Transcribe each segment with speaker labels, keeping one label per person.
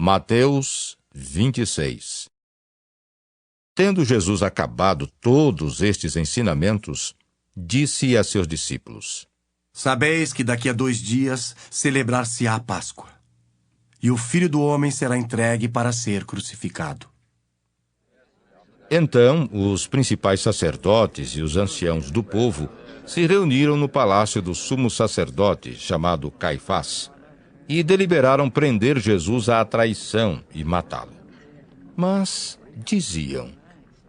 Speaker 1: Mateus 26. Tendo Jesus acabado todos estes ensinamentos, disse a seus discípulos:
Speaker 2: Sabeis que daqui a 2 dias celebrar-se-á a Páscoa, e o Filho do Homem será entregue para ser crucificado.
Speaker 1: Então os principais sacerdotes e os anciãos do povo se reuniram no palácio do sumo sacerdote, chamado Caifás, e deliberaram prender Jesus à traição e matá-lo. Mas diziam: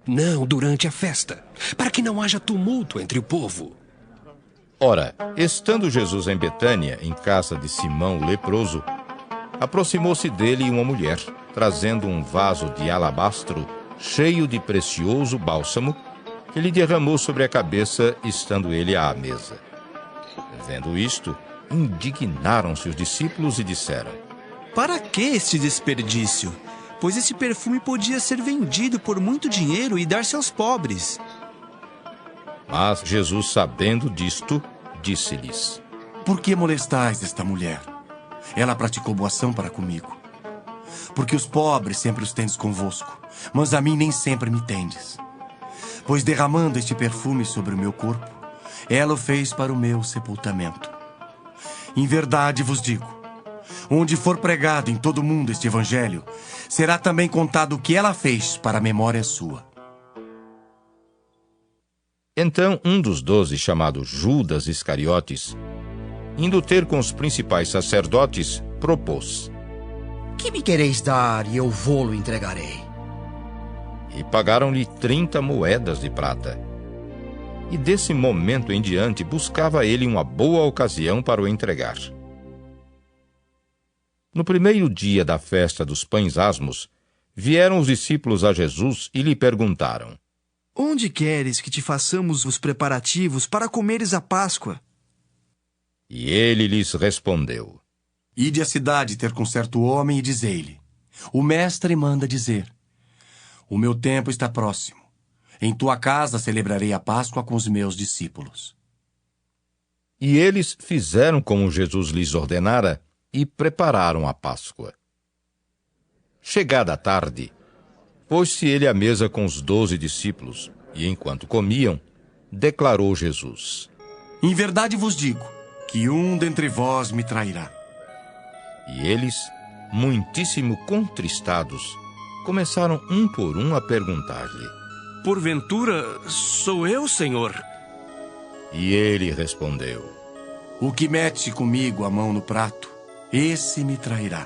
Speaker 3: Não durante a festa, para que não haja tumulto entre o povo.
Speaker 1: Ora, estando Jesus em Betânia, em casa de Simão o leproso, aproximou-se dele uma mulher, trazendo um vaso de alabastro cheio de precioso bálsamo, que lhe derramou sobre a cabeça, estando ele à mesa. Vendo isto, indignaram-se os discípulos e disseram:
Speaker 4: Para que este desperdício? Pois esse perfume podia ser vendido por muito dinheiro e dar-se aos pobres.
Speaker 1: Mas Jesus, sabendo disto, disse-lhes:
Speaker 2: Por que molestais esta mulher? Ela praticou boa ação para comigo. Porque os pobres sempre os tendes convosco, mas a mim nem sempre me tendes. Pois derramando este perfume sobre o meu corpo, ela o fez para o meu sepultamento. Em verdade vos digo, onde for pregado em todo o mundo este evangelho, será também contado o que ela fez para a memória sua.
Speaker 1: Então um dos 12, chamado Judas Iscariotes, indo ter com os principais sacerdotes, propôs:
Speaker 5: Que me quereis dar e eu vô-lo entregarei?
Speaker 1: E pagaram-lhe 30 moedas de prata. E desse momento em diante buscava ele uma boa ocasião para o entregar. No primeiro dia da festa dos pães asmos, vieram os discípulos a Jesus e lhe perguntaram:
Speaker 4: Onde queres que te façamos os preparativos para comeres a Páscoa?
Speaker 1: E ele lhes respondeu:
Speaker 2: Ide à cidade ter com certo homem e dizei-lhe: O mestre manda dizer: O meu tempo está próximo. Em tua casa celebrarei a Páscoa com os meus discípulos.
Speaker 1: E eles fizeram como Jesus lhes ordenara e prepararam a Páscoa. Chegada a tarde, pôs-se ele à mesa com os 12 discípulos, e enquanto comiam, declarou Jesus:
Speaker 2: Em verdade vos digo que um dentre vós me trairá.
Speaker 1: E eles, muitíssimo contristados, começaram um por um a perguntar-lhe:
Speaker 3: Porventura, sou eu, Senhor?
Speaker 1: E ele respondeu:
Speaker 2: O que mete comigo a mão no prato, esse me trairá.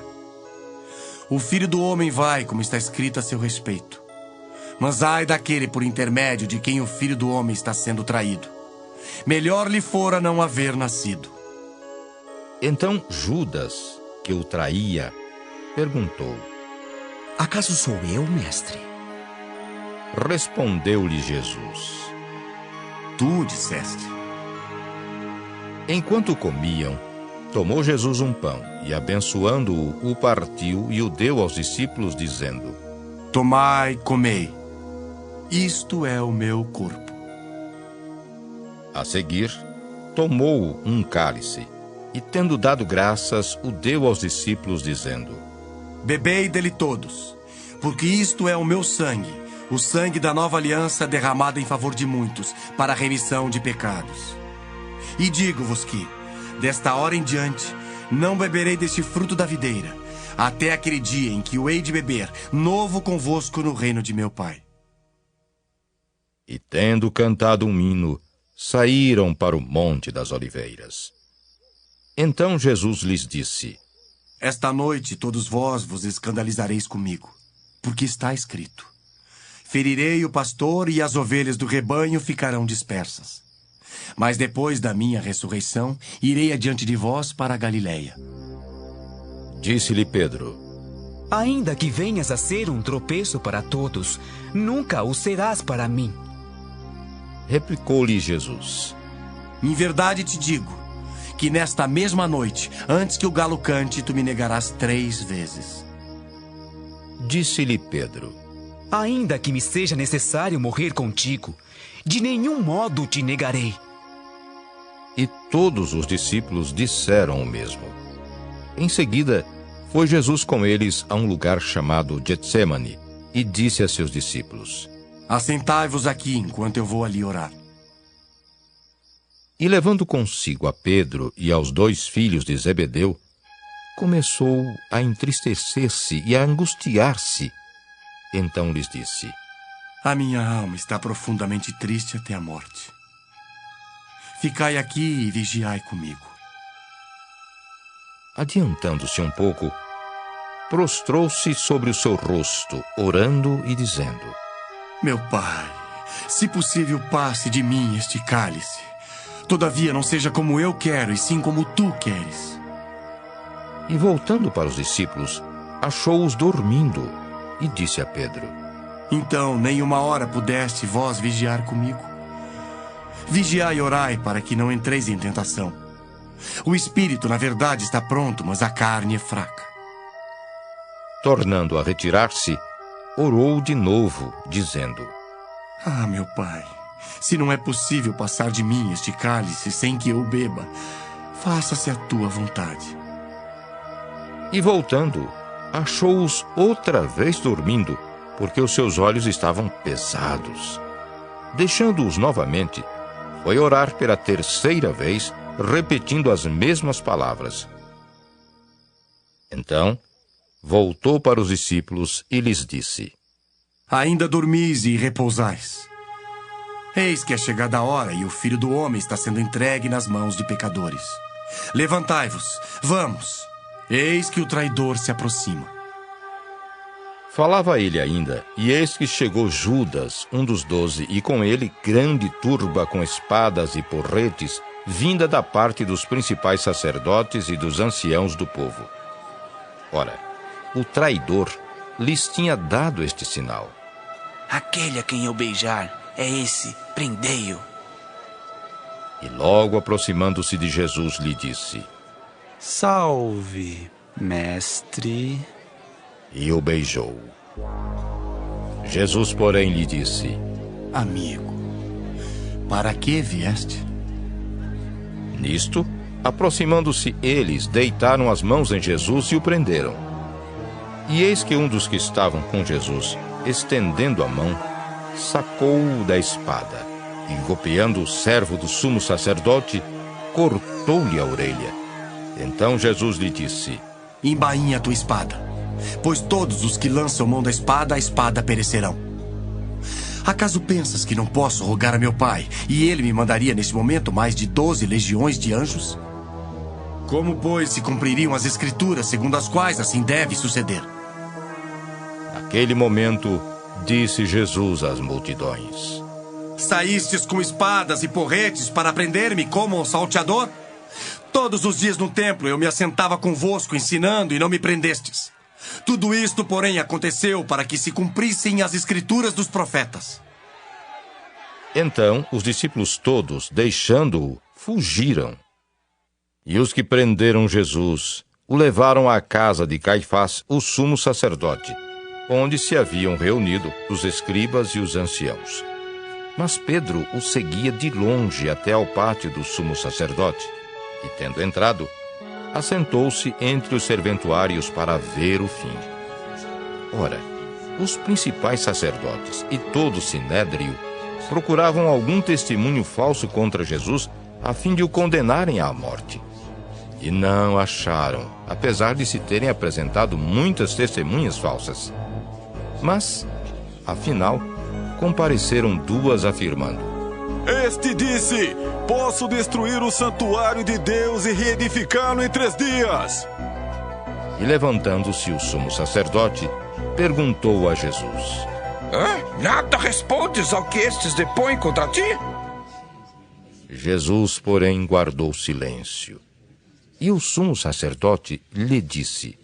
Speaker 2: O Filho do Homem vai, como está escrito a seu respeito. Mas ai daquele por intermédio de quem o Filho do Homem está sendo traído. Melhor lhe fora não haver nascido.
Speaker 1: Então Judas, que o traía, perguntou:
Speaker 5: Acaso sou eu, mestre?
Speaker 1: Respondeu-lhe Jesus:
Speaker 2: Tu disseste.
Speaker 1: Enquanto comiam, tomou Jesus um pão e, abençoando-o, o partiu e o deu aos discípulos, dizendo:
Speaker 2: Tomai, comei. Isto é o meu corpo.
Speaker 1: A seguir, tomou um cálice e, tendo dado graças, o deu aos discípulos, dizendo:
Speaker 2: Bebei dele todos, porque isto é o meu sangue, o sangue da nova aliança derramado em favor de muitos, para a remissão de pecados. E digo-vos que, desta hora em diante, não beberei deste fruto da videira, até aquele dia em que o hei de beber, novo convosco no reino de meu Pai.
Speaker 1: E tendo cantado um hino, saíram para o Monte das Oliveiras. Então Jesus lhes disse:
Speaker 2: Esta noite todos vós vos escandalizareis comigo, porque está escrito: Ferirei o pastor e as ovelhas do rebanho ficarão dispersas. Mas depois da minha ressurreição, irei adiante de vós para a Galileia.
Speaker 1: Disse-lhe Pedro:
Speaker 6: Ainda que venhas a ser um tropeço para todos, nunca o serás para mim.
Speaker 1: Replicou-lhe Jesus:
Speaker 2: Em verdade te digo, que nesta mesma noite, antes que o galo cante, tu me negarás 3 vezes.
Speaker 1: Disse-lhe Pedro:
Speaker 6: Ainda que me seja necessário morrer contigo, de nenhum modo te negarei.
Speaker 1: E todos os discípulos disseram o mesmo. Em seguida, Foi Jesus com eles a um lugar chamado Getsêmani e disse a seus discípulos:
Speaker 2: Assentai-vos aqui enquanto eu vou ali orar.
Speaker 1: E levando consigo a Pedro e aos 2 filhos de Zebedeu, começou a entristecer-se e a angustiar-se. Então lhes disse:
Speaker 2: A minha alma está profundamente triste até a morte. Ficai aqui e vigiai comigo.
Speaker 1: Adiantando-se um pouco, prostrou-se sobre o seu rosto, orando e dizendo:
Speaker 2: Meu Pai, se possível, passe de mim este cálice. Todavia, não seja como eu quero, e sim como tu queres.
Speaker 1: E voltando para os discípulos, achou-os dormindo e disse a Pedro:
Speaker 2: Então, nem uma hora pudeste vós vigiar comigo? Vigiai e orai para que não entreis em tentação. O espírito, na verdade, está pronto, mas a carne é fraca.
Speaker 1: Tornando a retirar-se, orou de novo, dizendo:
Speaker 2: Ah, meu Pai, se não é possível passar de mim este cálice sem que eu beba, faça-se a tua vontade.
Speaker 1: E voltando, achou-os outra vez dormindo, porque os seus olhos estavam pesados. Deixando-os novamente, foi orar pela 3ª vez, repetindo as mesmas palavras. Então, voltou para os discípulos e lhes disse:
Speaker 2: Ainda dormis e repousais. Eis que é chegada a hora e o Filho do Homem está sendo entregue nas mãos de pecadores. Levantai-vos, vamos. Eis que o traidor se aproxima.
Speaker 1: Falava ele ainda, e eis que chegou Judas, um dos 12, e com ele grande turba com espadas e porretes, vinda da parte dos principais sacerdotes e dos anciãos do povo. Ora, o traidor lhes tinha dado este sinal:
Speaker 7: Aquele a quem eu beijar é esse, prendei-o.
Speaker 1: E logo aproximando-se de Jesus, lhe disse:
Speaker 4: Salve, mestre.
Speaker 1: E o beijou. Jesus, porém, lhe disse:
Speaker 2: Amigo, para que vieste?
Speaker 1: Nisto, aproximando-se eles, deitaram as mãos em Jesus e o prenderam. E eis que um dos que estavam com Jesus, estendendo a mão, sacou-o da espada, e golpeando o servo do sumo sacerdote, cortou-lhe a orelha. Então Jesus lhe disse:
Speaker 2: Embainha a tua espada, pois todos os que lançam mão da espada, a espada perecerão. Acaso pensas que não posso rogar a meu Pai, e ele me mandaria nesse momento mais de 12 legiões de anjos? Como, pois, se cumpririam as escrituras segundo as quais assim deve suceder?
Speaker 1: Naquele momento, disse Jesus às multidões:
Speaker 2: Saístes com espadas e porretes para prender-me como um salteador? Todos os dias no templo eu me assentava convosco ensinando e não me prendestes. Tudo isto, porém, aconteceu para que se cumprissem as escrituras dos profetas.
Speaker 1: Então, os discípulos todos, deixando-o, fugiram. E os que prenderam Jesus o levaram à casa de Caifás, o sumo sacerdote, onde se haviam reunido os escribas e os anciãos. Mas Pedro o seguia de longe até ao pátio do sumo sacerdote, e, tendo entrado, assentou-se entre os serventuários para ver o fim. Ora, os principais sacerdotes e todo o sinédrio procuravam algum testemunho falso contra Jesus, a fim de o condenarem à morte. E não acharam, apesar de se terem apresentado muitas testemunhas falsas. Mas, afinal, compareceram 2 afirmando:
Speaker 8: Este disse: Posso destruir o santuário de Deus e reedificá-lo em 3 dias.
Speaker 1: E levantando-se o sumo sacerdote, perguntou a Jesus:
Speaker 9: Nada respondes ao que estes depõem contra ti?
Speaker 1: Jesus, porém, guardou silêncio. E o sumo sacerdote lhe disse: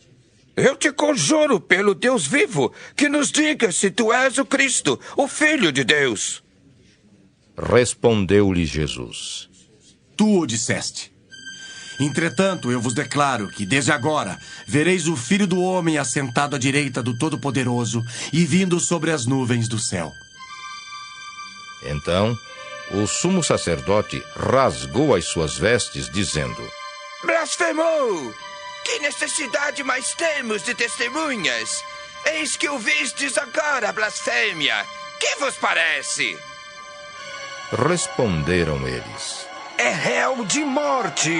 Speaker 9: Eu te conjuro pelo Deus vivo, que nos diga se tu és o Cristo, o Filho de Deus.
Speaker 1: Respondeu-lhe Jesus:
Speaker 2: Tu o disseste. Entretanto, eu vos declaro que, desde agora, vereis o Filho do Homem assentado à direita do Todo-Poderoso e vindo sobre as nuvens do céu.
Speaker 1: Então, o sumo sacerdote rasgou as suas vestes, dizendo:
Speaker 9: Blasfemou! Que necessidade mais temos de testemunhas? Eis que ouvistes agora a blasfêmia. Que vos parece?
Speaker 1: Responderam eles:
Speaker 9: É réu de morte.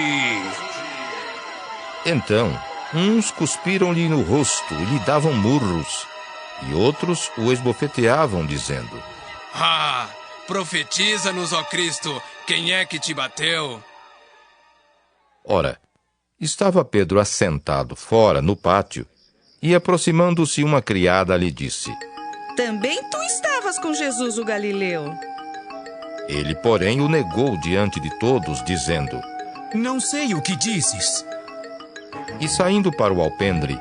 Speaker 1: Então, uns cuspiram-lhe no rosto e lhe davam murros, e outros o esbofeteavam, dizendo:
Speaker 10: Ah, profetiza-nos, ó Cristo, quem é que te bateu?
Speaker 1: Ora, estava Pedro assentado fora, no pátio, e aproximando-se uma criada lhe disse:
Speaker 11: Também tu estavas com Jesus o Galileu.
Speaker 1: Ele, porém, o negou diante de todos, dizendo:
Speaker 6: Não sei o que dizes.
Speaker 1: E saindo para o alpendre,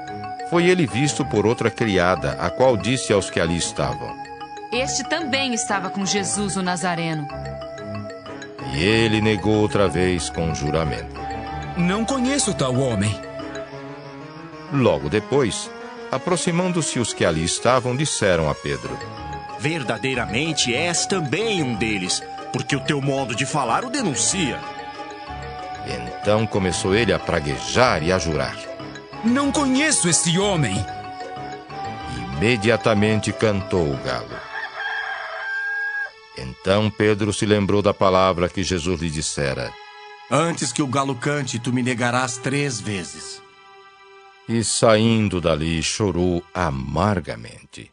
Speaker 1: foi ele visto por outra criada, a qual disse aos que ali estavam:
Speaker 12: Este também estava com Jesus o Nazareno.
Speaker 1: E ele negou outra vez com juramento:
Speaker 6: Não conheço tal homem.
Speaker 1: Logo depois, aproximando-se os que ali estavam, disseram a Pedro:
Speaker 2: Verdadeiramente és também um deles, porque o teu modo de falar o denuncia.
Speaker 1: Então começou ele a praguejar e a jurar:
Speaker 6: Não conheço esse homem.
Speaker 1: Imediatamente cantou o galo. Então Pedro se lembrou da palavra que Jesus lhe dissera:
Speaker 2: Antes que o galo cante, tu me negarás 3 vezes.
Speaker 1: E saindo dali chorou amargamente.